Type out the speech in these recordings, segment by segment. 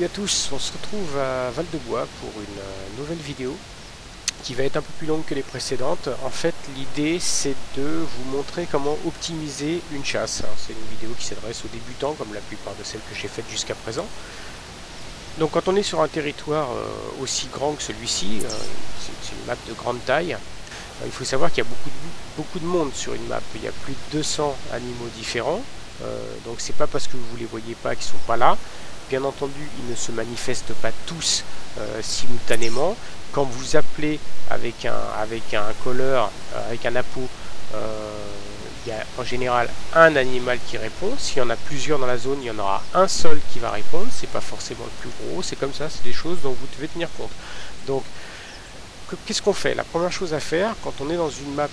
à tous, on se retrouve à Val-de-Bois pour une nouvelle vidéo qui va être un peu plus longue que les précédentes. En fait, l'idée c'est de vous montrer comment optimiser une chasse. C'est une vidéo qui s'adresse aux débutants comme la plupart de celles que j'ai faites jusqu'à présent. Donc quand on est sur un territoire aussi grand que celui-ci, c'est une map de grande taille, il faut savoir qu'il y a beaucoup de monde sur une map. Il y a plus de 200 animaux différents, donc c'est pas parce que vous ne les voyez pas qu'ils sont pas là. Bien entendu, ils ne se manifestent pas tous simultanément. Quand vous appelez avec un caller, avec un appôt, il y a en général un animal qui répond. S'il y en a plusieurs dans la zone, il y en aura un seul qui va répondre. C'est pas forcément le plus gros, c'est comme ça, c'est des choses dont vous devez tenir compte. Donc, qu'est-ce qu'on fait? La première chose à faire quand on est dans une map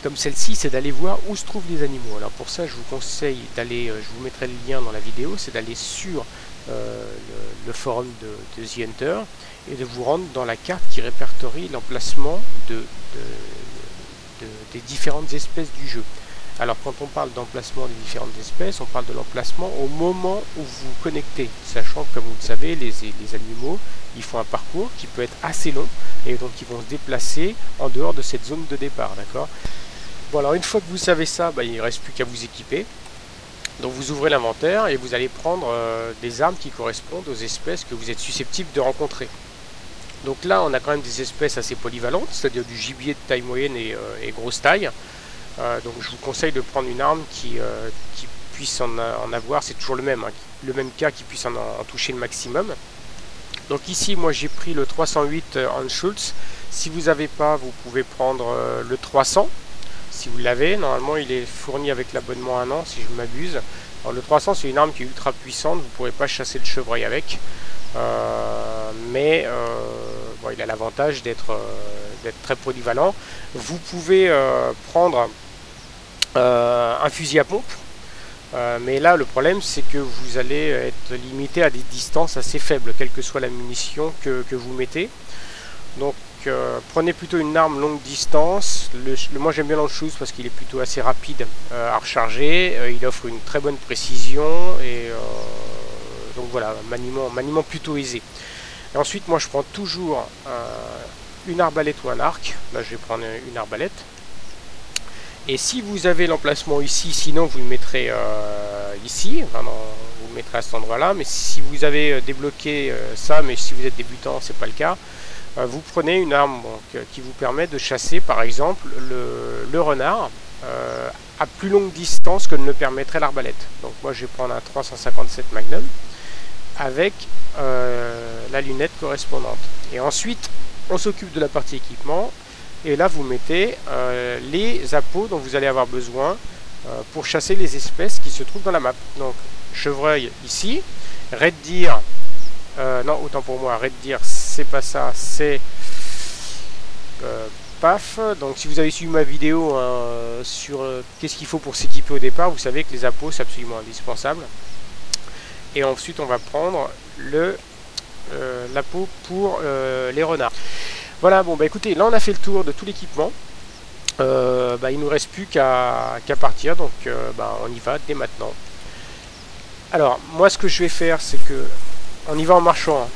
comme celle-ci, c'est d'aller voir où se trouvent les animaux. Alors pour ça, je vous conseille d'aller, je vous mettrai le lien dans la vidéo, c'est d'aller sur le forum de The Hunter et de vous rendre dans la carte qui répertorie l'emplacement des différentes espèces du jeu. Alors quand on parle d'emplacement des différentes espèces, on parle de l'emplacement au moment où vous vous connectez, sachant que comme vous le savez, les animaux, ils font un parcours qui peut être assez long et donc ils vont se déplacer en dehors de cette zone de départ, d'accord? Bon, alors une fois que vous savez ça, il ne reste plus qu'à vous équiper. Donc vous ouvrez l'inventaire et vous allez prendre des armes qui correspondent aux espèces que vous êtes susceptibles de rencontrer. Donc là, on a quand même des espèces assez polyvalentes, c'est-à-dire du gibier de taille moyenne et grosse taille. Donc je vous conseille de prendre une arme qui puisse en avoir, c'est toujours le même cas, qui puisse en toucher le maximum. Donc ici, moi j'ai pris le 308 Anschutz. Si vous n'avez pas, vous pouvez prendre le 300. Si vous l'avez, normalement il est fourni avec l'abonnement 1 an, si je m'abuse. Alors le 300, c'est une arme qui est ultra puissante, vous ne pourrez pas chasser le chevreuil avec. Mais il a l'avantage d'être très polyvalent. Vous pouvez prendre un fusil à pompe. Mais là, le problème, c'est que vous allez être limité à des distances assez faibles, quelle que soit la munition que vous mettez. Donc, prenez plutôt une arme longue distance. Moi, j'aime bien l'Anschutz parce qu'il est plutôt assez rapide à recharger. Il offre une très bonne précision et donc voilà, maniement plutôt aisé. Et ensuite, moi, je prends toujours une arbalète ou un arc. Là, je vais prendre une arbalète. Et si vous avez l'emplacement ici, sinon vous le mettrez ici, enfin, vous le mettrez à cet endroit-là. Mais si vous avez débloqué ça, mais si vous êtes débutant, c'est pas le cas, vous prenez une arme qui vous permet de chasser, par exemple, le renard à plus longue distance que ne le permettrait l'arbalète. Donc moi, je vais prendre un 357 Magnum avec la lunette correspondante. Et ensuite, on s'occupe de la partie équipement. Et là, vous mettez les appôts dont vous allez avoir besoin pour chasser les espèces qui se trouvent dans la map. Donc, chevreuil ici, red deer, non, autant pour moi, red deer, c'est pas ça, c'est paf. Donc, si vous avez suivi ma vidéo sur qu'est-ce qu'il faut pour s'équiper au départ, vous savez que les appôts, c'est absolument indispensable. Et ensuite, on va prendre l'appôt pour les renards. Voilà, bon écoutez, là on a fait le tour de tout l'équipement. Il ne nous reste plus qu'à partir, donc on y va dès maintenant. Alors, moi ce que je vais faire, c'est que on y va en marchant, hein.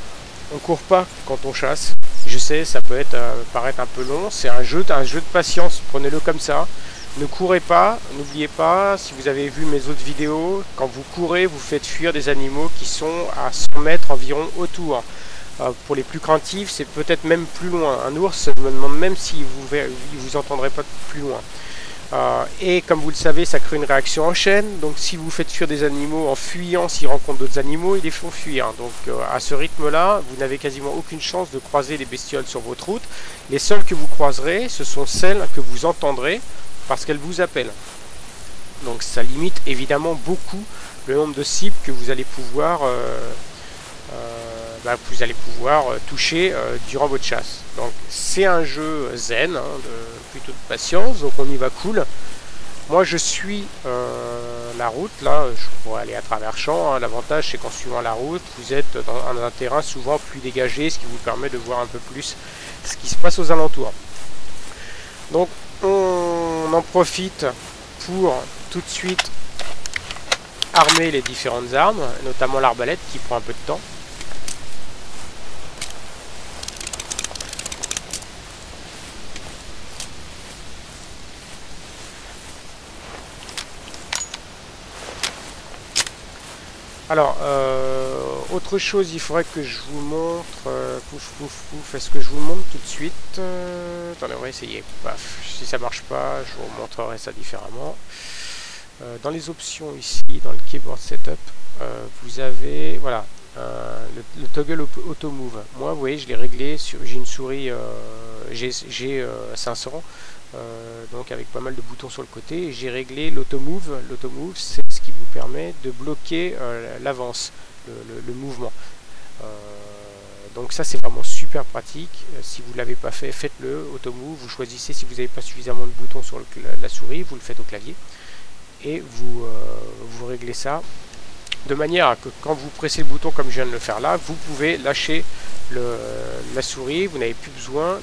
On court pas quand on chasse. Je sais, ça peut paraître un peu long, c'est un jeu de patience, prenez-le comme ça. Ne courez pas, n'oubliez pas, si vous avez vu mes autres vidéos, quand vous courez, vous faites fuir des animaux qui sont à 100 mètres environ autour. Pour les plus craintifs, c'est peut-être même plus loin. Un ours, je me demande même si vous entendrez pas plus loin. Et comme vous le savez, ça crée une réaction en chaîne. Donc si vous faites fuir des animaux en fuyant, s'ils rencontrent d'autres animaux, ils les font fuir. Donc à ce rythme-là, vous n'avez quasiment aucune chance de croiser les bestioles sur votre route. Les seules que vous croiserez, ce sont celles que vous entendrez parce qu'elles vous appellent. Donc ça limite évidemment beaucoup le nombre de cibles que vous allez pouvoir toucher durant votre chasse. Donc c'est un jeu zen, plutôt de patience, donc on y va cool. Moi je suis la route, là je pourrais aller à travers champs, l'avantage c'est qu'en suivant la route, vous êtes dans un terrain souvent plus dégagé, ce qui vous permet de voir un peu plus ce qui se passe aux alentours. Donc on en profite pour tout de suite armer les différentes armes, notamment l'arbalète qui prend un peu de temps. Alors, autre chose, il faudrait que je vous montre. Est-ce que je vous le montre tout de suite? Attendez, on va essayer. Paf. Si ça marche pas, je vous montrerai ça différemment. Dans les options ici, dans le keyboard setup, vous avez voilà le toggle auto move. Moi, vous voyez, je l'ai réglé sur. J'ai une souris G500. Donc avec pas mal de boutons sur le côté, j'ai réglé l'automove. L'automove, c'est ce qui vous permet de bloquer l'avance, le mouvement. Donc ça, c'est vraiment super pratique. Si vous ne l'avez pas fait, faites-le. Automove, vous choisissez, si vous n'avez pas suffisamment de boutons sur la souris, vous le faites au clavier et vous réglez ça de manière à que quand vous pressez le bouton comme je viens de le faire là, vous pouvez lâcher la souris. Vous n'avez plus besoin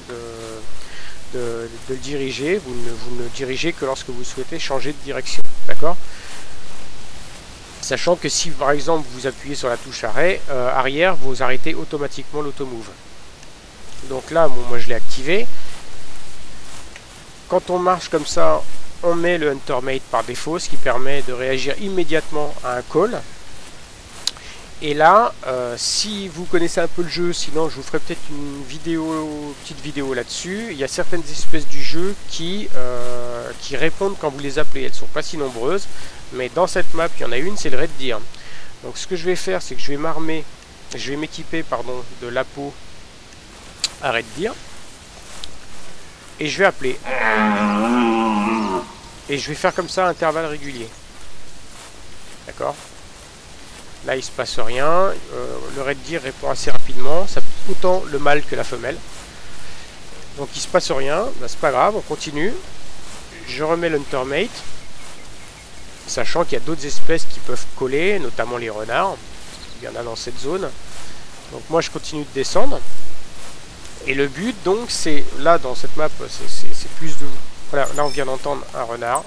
de le diriger, vous ne dirigez que lorsque vous souhaitez changer de direction, d'accord? Sachant que si par exemple vous appuyez sur la touche arrêt, arrière, vous arrêtez automatiquement l'automove. Donc là, bon, moi je l'ai activé. Quand on marche comme ça, on met le Huntermate par défaut, ce qui permet de réagir immédiatement à un call. Et là, si vous connaissez un peu le jeu, sinon je vous ferai peut-être une petite vidéo là-dessus. Il y a certaines espèces du jeu qui répondent quand vous les appelez. Elles ne sont pas si nombreuses, mais dans cette map, il y en a une, c'est le Red Deer. Donc ce que je vais faire, c'est que je vais m'équiper de l'apeau à Red Deer. Et je vais appeler. Et je vais faire comme ça à intervalles réguliers. D'accord ? Là, il ne se passe rien. Le Red Deer répond assez rapidement. Ça peut autant le mâle que la femelle. Donc, il ne se passe rien. Ben, c'est pas grave, on continue. Je remets l'Huntermate. Sachant qu'il y a d'autres espèces qui peuvent coller, notamment les renards. Il y en a dans cette zone. Donc, moi, je continue de descendre. Et le but, donc, c'est... Là, dans cette map, c'est plus de... Voilà, là, on vient d'entendre un renard.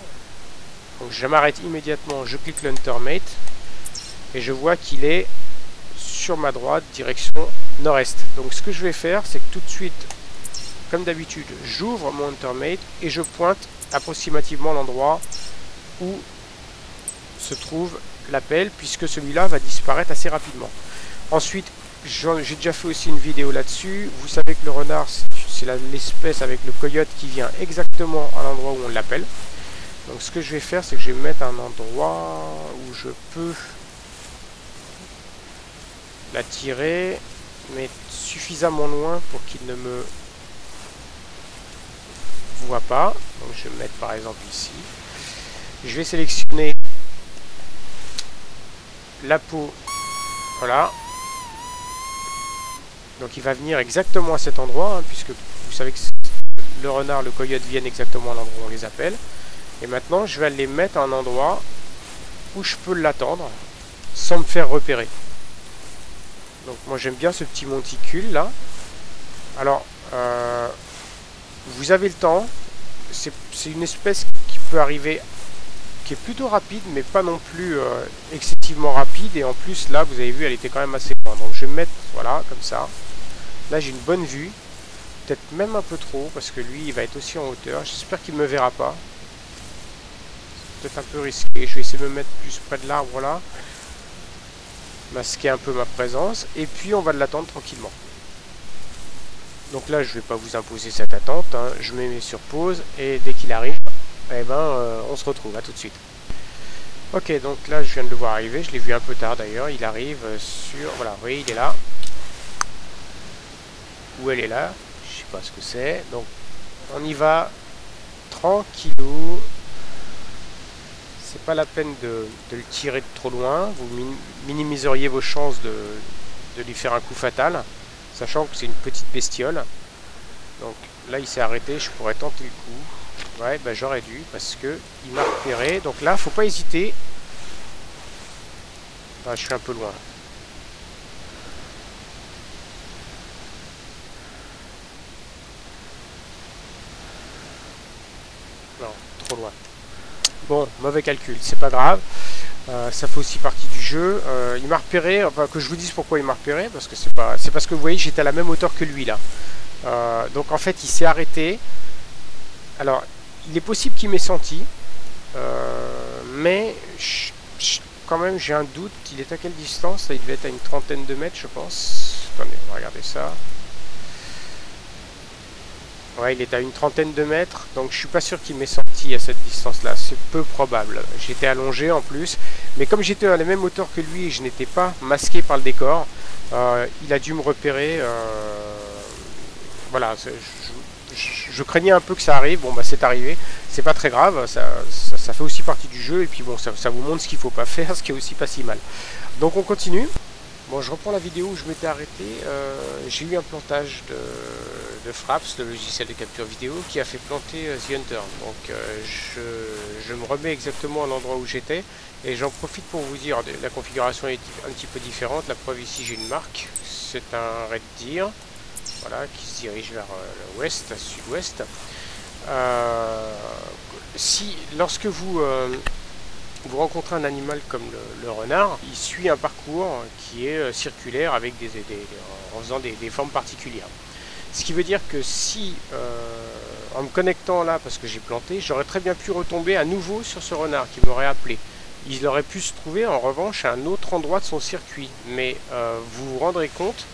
Donc, je m'arrête immédiatement. Je clique l'Huntermate. Et je vois qu'il est sur ma droite, direction nord-est. Donc ce que je vais faire, c'est que tout de suite, comme d'habitude, j'ouvre mon Huntermate et je pointe approximativement l'endroit où se trouve l'appel, puisque celui-là va disparaître assez rapidement. Ensuite, j'ai déjà fait aussi une vidéo là-dessus. Vous savez que le renard, c'est l'espèce avec le coyote qui vient exactement à l'endroit où on l'appelle. Donc ce que je vais faire, c'est que je vais mettre un endroit où je peux la tirer, mais suffisamment loin pour qu'il ne me voit pas. Donc je vais mettre par exemple ici. Je vais sélectionner la peau. Voilà. Donc il va venir exactement à cet endroit, hein, puisque vous savez que le renard, le coyote viennent exactement à l'endroit où on les appelle. Et maintenant, je vais les mettre à un endroit où je peux l'attendre sans me faire repérer. Donc moi j'aime bien ce petit monticule là. Alors vous avez le temps. C'est une espèce qui peut arriver, qui est plutôt rapide, mais pas non plus excessivement rapide. Et en plus là, vous avez vu, elle était quand même assez loin. Donc je vais me mettre, voilà, comme ça. Là j'ai une bonne vue. Peut-être même un peu trop, parce que lui il va être aussi en hauteur. J'espère qu'il ne me verra pas. C'est peut-être un peu risqué. Je vais essayer de me mettre plus près de l'arbre là. Masquer un peu ma présence, et puis on va l'attendre tranquillement. Donc là, je ne vais pas vous imposer cette attente, hein. Je me mets sur pause, et dès qu'il arrive, eh ben, on se retrouve, à tout de suite. Ok, donc là, je viens de le voir arriver, je l'ai vu un peu tard d'ailleurs, il arrive sur... Voilà, oui, il est là. Ou elle est là, je sais pas ce que c'est. Donc, on y va, tranquillou. C'est pas la peine de le tirer de trop loin, vous minimiseriez vos chances de lui faire un coup fatal, sachant que c'est une petite bestiole. Donc là il s'est arrêté, je pourrais tenter le coup. Ouais, bah j'aurais dû, parce que il m'a repéré. Donc là, faut pas hésiter. Ah, je suis un peu loin. Non, trop loin. Bon, mauvais calcul, c'est pas grave. Ça fait aussi partie du jeu. Il m'a repéré, enfin que je vous dise pourquoi il m'a repéré, parce que c'est parce que vous voyez, j'étais à la même hauteur que lui là. Donc en fait, il s'est arrêté. Alors, il est possible qu'il m'ait senti, mais quand même, j'ai un doute. Il est à quelle distance? Là, il devait être à une trentaine de mètres, je pense. Attendez, on va regarder ça. Ouais, il est à une trentaine de mètres, donc je suis pas sûr qu'il m'ait sorti à cette distance-là. C'est peu probable. J'étais allongé en plus, mais comme j'étais à la même hauteur que lui et je n'étais pas masqué par le décor, il a dû me repérer. Voilà, je craignais un peu que ça arrive. Bon, bah c'est arrivé. C'est pas très grave. Ça fait aussi partie du jeu. Et puis bon, ça vous montre ce qu'il faut pas faire, ce qui est aussi pas si mal. Donc on continue. Bon, je reprends la vidéo où je m'étais arrêté. J'ai eu un plantage de Fraps, le logiciel de capture vidéo, qui a fait planter The Hunter. Donc je me remets exactement à l'endroit où j'étais. Et j'en profite pour vous dire, la configuration est un petit peu différente. La preuve ici, j'ai une marque. C'est un Red Deer, voilà, qui se dirige vers l'ouest, sud-ouest. Lorsque vous rencontrez un animal comme le renard, il suit un parcours qui est circulaire avec en faisant des formes particulières. Ce qui veut dire que si, en me connectant là, parce que j'ai planté, j'aurais très bien pu retomber à nouveau sur ce renard qui m'aurait appelé. Il aurait pu se trouver en revanche à un autre endroit de son circuit. Mais vous vous rendrez compte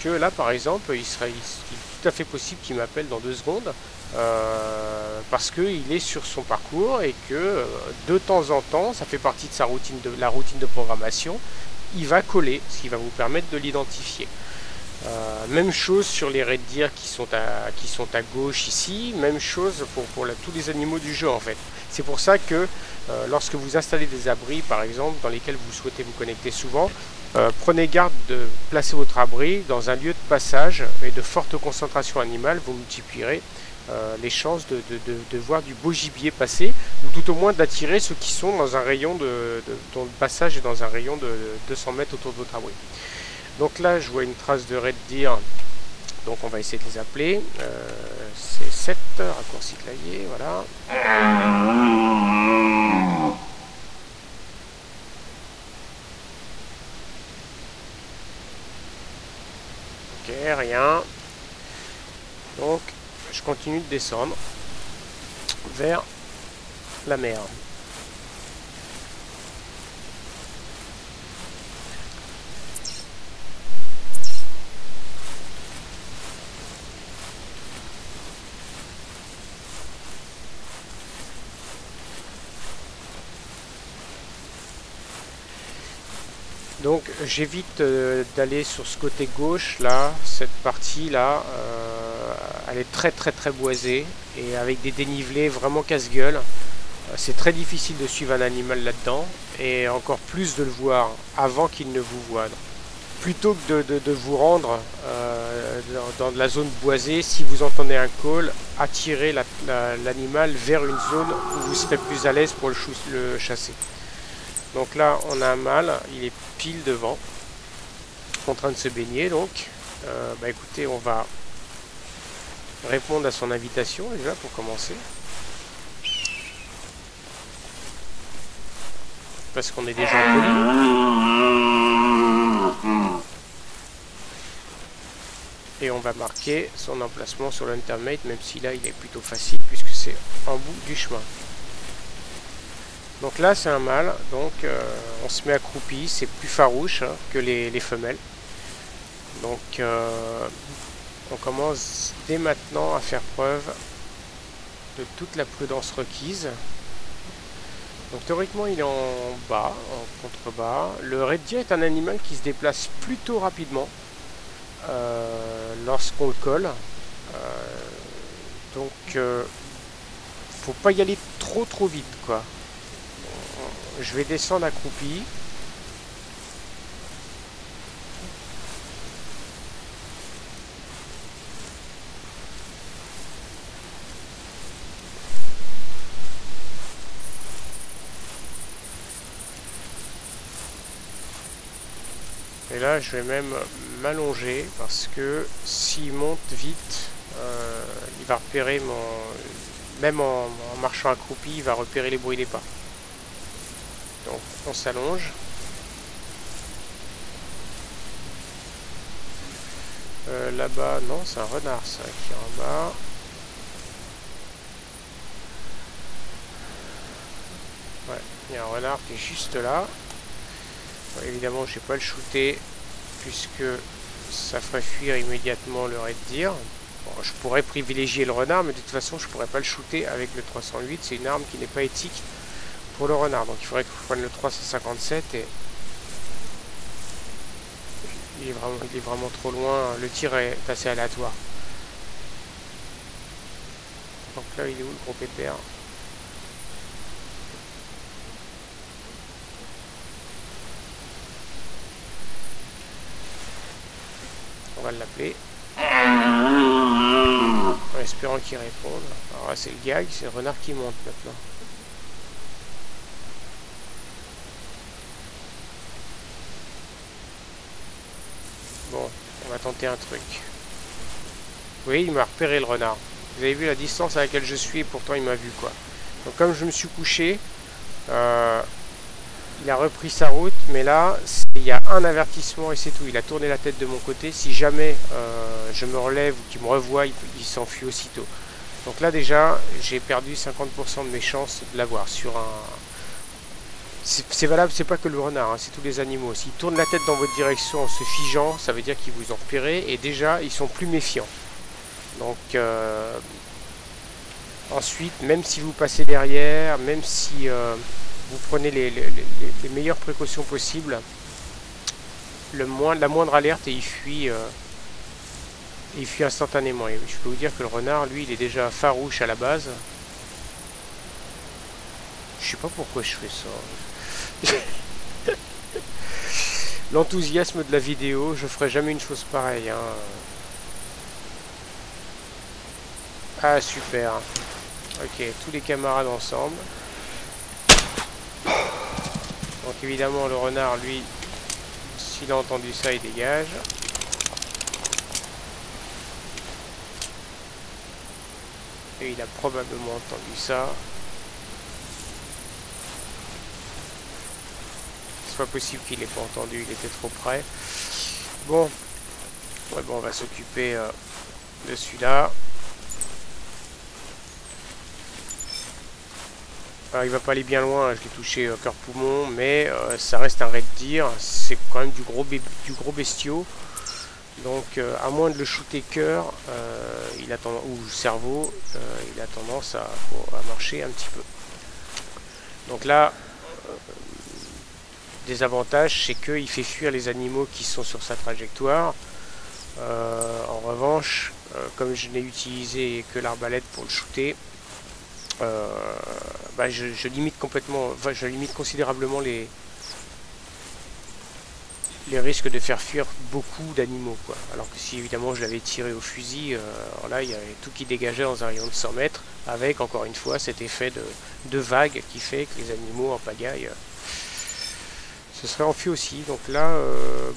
que là, par exemple, il est tout à fait possible qu'il m'appelle dans 2 secondes. Parce qu'il est sur son parcours et que de temps en temps, ça fait partie de la routine de programmation, il va coller, ce qui va vous permettre de l'identifier. Même chose sur les Red Deer qui sont à gauche ici, même chose pour tous les animaux du jeu en fait. C'est pour ça que lorsque vous installez des abris par exemple dans lesquels vous souhaitez vous connecter souvent, prenez garde de placer votre abri dans un lieu de passage et de forte concentration animale, vous multiplierez les chances de voir du beau gibier passer, ou tout au moins d'attirer ceux qui sont dans un rayon dont le passage est dans un rayon de 200 mètres autour de votre abri. Donc là, je vois une trace de Red Deer, donc on va essayer de les appeler. C'est 7, raccourci clavier, voilà. Ok, rien. Donc, je continue de descendre vers la mer. Donc j'évite d'aller sur ce côté gauche là, cette partie là, elle est très boisée et avec des dénivelés vraiment casse-gueule. C'est très difficile de suivre un animal là-dedans et encore plus de le voir avant qu'il ne vous voie. Plutôt que de vous rendre dans la zone boisée, si vous entendez un call, attirez l'animal vers une zone où vous serez plus à l'aise pour le chasser. Donc là, on a un mâle, il est pile devant, en train de se baigner. Donc, bah écoutez, on va répondre à son invitation déjà pour commencer. Parce qu'on est déjà poli. Et on va marquer son emplacement sur l'Huntermate, même si là, il est plutôt facile puisque c'est en bout du chemin. Donc là c'est un mâle, donc on se met accroupi, c'est plus farouche que les femelles. Donc on commence dès maintenant à faire preuve de toute la prudence requise. Donc théoriquement il est en bas, en contrebas. Le Red Deer est un animal qui se déplace plutôt rapidement lorsqu'on le colle. Donc faut pas y aller trop vite quoi. Je vais descendre accroupi. Et là, je vais même m'allonger parce que s'il monte vite, il va repérer même en marchant accroupi, il va repérer les bruits des pas. Donc on s'allonge. Là-bas, non, c'est un renard ça qui est en bas. Ouais, il y a un renard qui est juste là. Évidemment, je ne vais pas le shooter puisque ça ferait fuir immédiatement le Red Deer. Bon, je pourrais privilégier le renard, mais de toute façon, je ne pourrais pas le shooter avec le 308. C'est une arme qui n'est pas éthique pour le renard. Donc il faudrait que je prenne le 357 et il est vraiment trop loin. Le tir est assez aléatoire. Donc là, il est où le gros pépère? On va l'appeler. En espérant qu'il réponde. Alors là, c'est le gag, c'est le renard qui monte maintenant. Bon, on va tenter un truc. Oui, il m'a repéré le renard. Vous avez vu la distance à laquelle je suis, et pourtant il m'a vu quoi. Donc comme je me suis couché, il a repris sa route, mais là, il y a un avertissement et c'est tout. Il a tourné la tête de mon côté. Si jamais je me relève ou qu'il me revoit, il s'enfuit aussitôt. Donc là déjà, j'ai perdu 50% de mes chances de l'avoir sur un... C'est valable, c'est pas que le renard, hein, c'est tous les animaux. S'ils tournent la tête dans votre direction en se figeant, ça veut dire qu'ils vous ont repéré et déjà, ils sont plus méfiants. Donc, ensuite, même si vous passez derrière, même si vous prenez les meilleures précautions possibles, la moindre alerte et il fuit instantanément. Et je peux vous dire que le renard, lui, il est déjà farouche à la base. Je sais pas pourquoi je fais ça. L'enthousiasme de la vidéo, je ferai jamais une chose pareille. Hein. Ah super. Ok, tous les camarades ensemble. Donc évidemment le renard, lui, s'il a entendu ça, il dégage. Et il a probablement entendu ça. C'est pas possible qu'il n'ait pas entendu, il était trop près. Bon, ouais, bon, on va s'occuper de celui-là. Alors, il va pas aller bien loin, je l'ai touché cœur-poumon, mais ça reste un Red Deer, c'est quand même du gros bestiau. Donc à moins de le shooter cœur, il a tendance, ou cerveau, il a tendance à marcher un petit peu. Donc là, désavantage, c'est qu'il fait fuir les animaux qui sont sur sa trajectoire. En revanche, comme je n'ai utilisé que l'arbalète pour le shooter, bah je limite complètement, enfin, je limite considérablement les risques de faire fuir beaucoup d'animaux, quoi. Alors que si évidemment je l'avais tiré au fusil, alors là il y avait tout qui dégageait dans un rayon de 100 mètres, avec encore une fois cet effet de vague qui fait que les animaux en pagaille se seraient enfuis aussi. Donc là,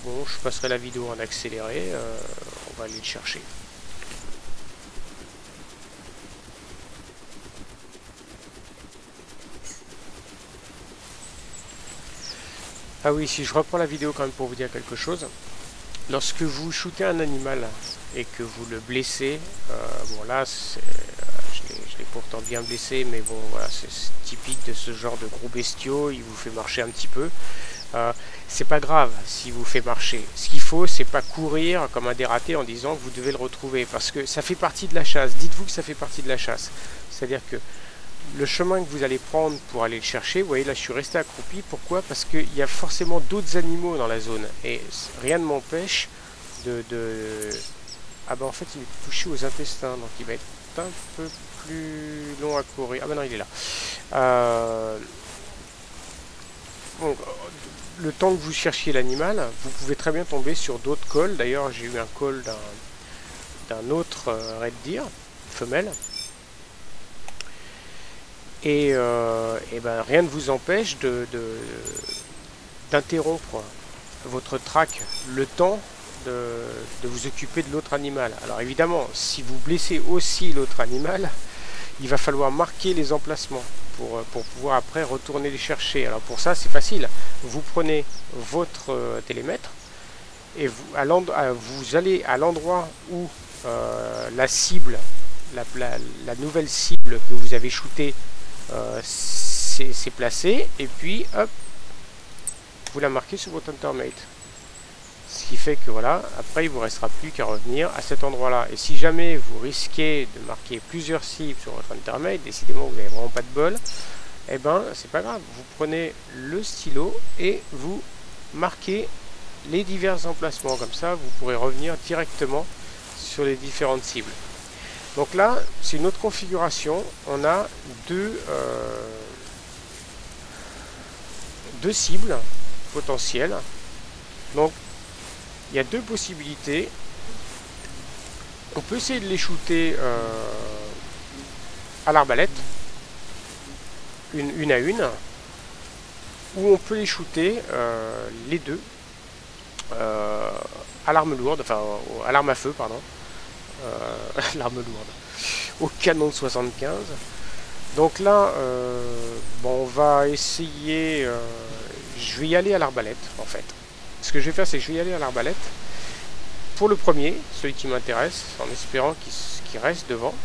bon, je passerai la vidéo en accéléré, on va aller le chercher. Ah oui, si je reprends la vidéo quand même pour vous dire quelque chose. Lorsque vous shootez un animal et que vous le blessez, bon là, je l'ai pourtant bien blessé, mais bon voilà, c'est typique de ce genre de gros bestiaux, il vous fait marcher un petit peu. C'est pas grave s'il vous fait marcher. Ce qu'il faut, c'est pas courir comme un dératé en disant que vous devez le retrouver, parce que ça fait partie de la chasse. Dites-vous que ça fait partie de la chasse. C'est-à-dire que le chemin que vous allez prendre pour aller le chercher, vous voyez là je suis resté accroupi, pourquoi? Parce qu'il y a forcément d'autres animaux dans la zone et rien ne m'empêche Ah ben en fait il est touché aux intestins, donc il va être un peu plus long à courir. Ah ben non, il est là. Bon, le temps que vous cherchiez l'animal, vous pouvez très bien tomber sur d'autres calls. D'ailleurs j'ai eu un call d'un autre Red Deer, femelle. Et ben, rien ne vous empêche d'interrompre votre track le temps de vous occuper de l'autre animal. Alors évidemment, si vous blessez aussi l'autre animal, il va falloir marquer les emplacements pour pouvoir après retourner les chercher. Alors pour ça, c'est facile. Vous prenez votre télémètre et vous allez à l'endroit où la cible, la nouvelle cible que vous avez shootée, c'est placé, et puis hop, vous la marquez sur votre Huntermate. Ce qui fait que voilà, après il vous restera plus qu'à revenir à cet endroit-là. Et si jamais vous risquez de marquer plusieurs cibles sur votre Huntermate, décidément vous n'avez vraiment pas de bol, eh ben c'est pas grave, vous prenez le stylo et vous marquez les divers emplacements. Comme ça, vous pourrez revenir directement sur les différentes cibles. Donc là, c'est une autre configuration. On a deux cibles potentielles. Donc il y a deux possibilités. On peut essayer de les shooter à l'arbalète, une à une, ou on peut les shooter les deux à l'arme lourde, enfin à l'arme à feu, pardon, l'arme lourde, au canon de 75. Donc là, bon, on va essayer, je vais y aller à l'arbalète en fait. Ce que je vais faire, c'est que je vais y aller à l'arbalète pour le premier, celui qui m'intéresse, en espérant qu'il reste devant.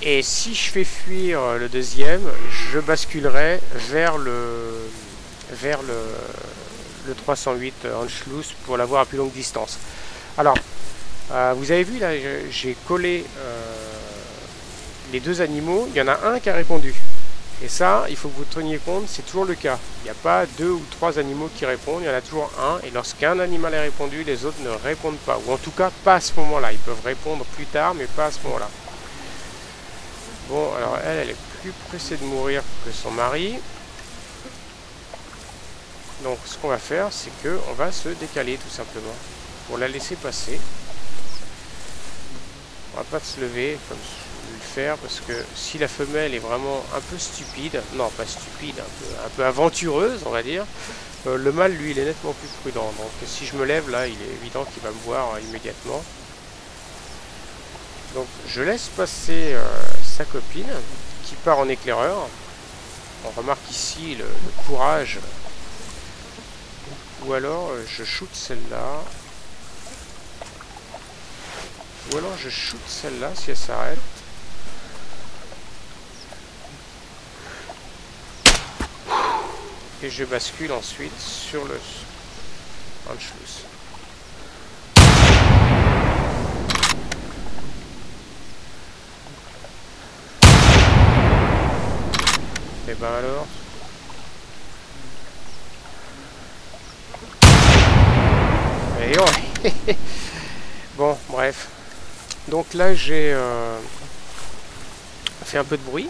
Et si je fais fuir le deuxième, je basculerai vers le 308 Anschluss pour l'avoir à plus longue distance. Alors, vous avez vu là, j'ai collé les deux animaux. Il y en a un qui a répondu. Et ça, il faut que vous teniez compte, c'est toujours le cas. Il n'y a pas 2 ou 3 animaux qui répondent, il y en a toujours un. Et lorsqu'un animal est répondu, les autres ne répondent pas. Ou en tout cas, pas à ce moment-là. Ils peuvent répondre plus tard, mais pas à ce moment-là. Bon, alors elle est plus pressée de mourir que son mari. Donc ce qu'on va faire, c'est que on va se décaler tout simplement. Pour la laisser passer. On va pas se lever comme le faire, parce que si la femelle est vraiment un peu stupide, non pas stupide, un peu aventureuse on va dire, le mâle lui il est nettement plus prudent. Donc si je me lève là, il est évident qu'il va me voir immédiatement. Donc je laisse passer sa copine qui part en éclaireur. On remarque ici le courage. Ou alors je shoot celle-là. Ou alors je shoot celle-là si elle s'arrête. Et je bascule ensuite sur le Anschluss. Et ben alors. Et ouais. Bon, bref. Donc là j'ai fait un peu de bruit.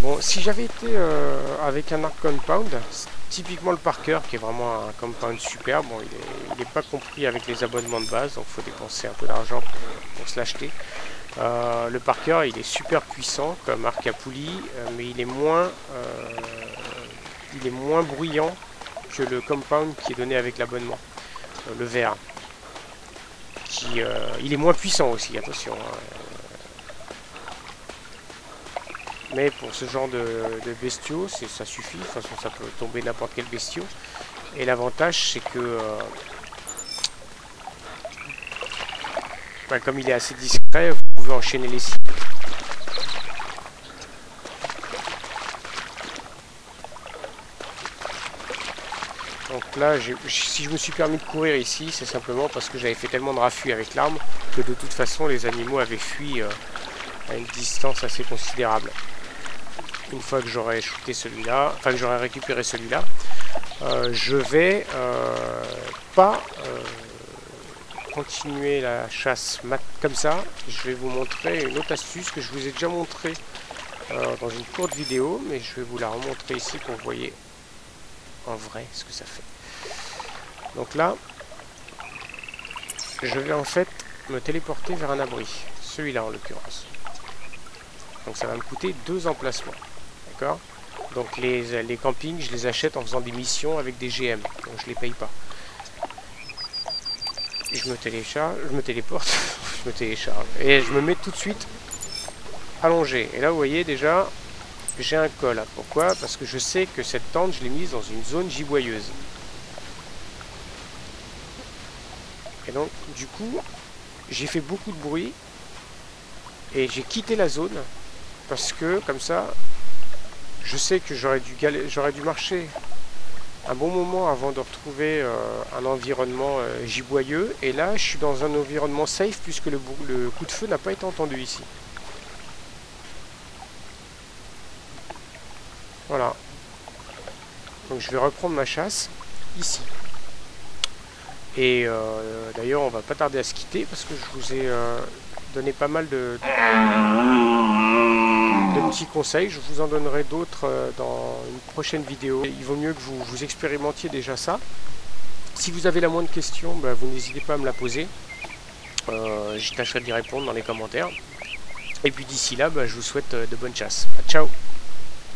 Bon, si j'avais été avec un arc compound, typiquement le Parker, qui est vraiment un compound super, bon, il n'est pas compris avec les abonnements de base, donc il faut dépenser un peu d'argent pour se l'acheter. Le Parker, il est super puissant comme arc à poulie, mais il est moins bruyant que le compound qui est donné avec l'abonnement, le vert. Il est moins puissant aussi, attention. Hein. Mais pour ce genre de bestiaux, ça suffit. De toute façon, ça peut tomber n'importe quel bestiau. Et l'avantage, c'est que comme il est assez discret, vous pouvez enchaîner les cibles. Donc là, si je me suis permis de courir ici, c'est simplement parce que j'avais fait tellement de raffus avec l'arme que de toute façon, les animaux avaient fui à une distance assez considérable. Une fois que j'aurai shooté celui-là, enfin que j'aurai récupéré celui-là, je vais pas continuer la chasse comme ça. Je vais vous montrer une autre astuce que je vous ai déjà montré dans une courte vidéo, mais je vais vous la remontrer ici pour que vous voyez en vrai ce que ça fait. Donc là, je vais en fait me téléporter vers un abri, celui-là en l'occurrence. Donc ça va me coûter 2 emplacements. D'accord? Donc les campings, je les achète en faisant des missions avec des GM. Donc je les paye pas. Et je me télécharge, je me téléporte, je me télécharge. Et je me mets tout de suite allongé. Et là vous voyez déjà, j'ai un col. Pourquoi? Parce que je sais que cette tente, je l'ai mise dans une zone giboyeuse. Et donc, du coup, j'ai fait beaucoup de bruit. Et j'ai quitté la zone parce que comme ça, je sais que j'aurais dû marcher un bon moment avant de retrouver un environnement giboyeux. Et là, je suis dans un environnement safe puisque le coup de feu n'a pas été entendu ici. Voilà. Donc je vais reprendre ma chasse ici. Et d'ailleurs, on va pas tarder à se quitter parce que je vous ai donné pas mal de petits conseils. Je vous en donnerai d'autres dans une prochaine vidéo. Il vaut mieux que vous expérimentiez déjà ça. Si vous avez la moindre question, bah, vous n'hésitez pas à me la poser. Je tâcherai d'y répondre dans les commentaires. Et puis d'ici là, bah, je vous souhaite de bonnes chasses. Ciao!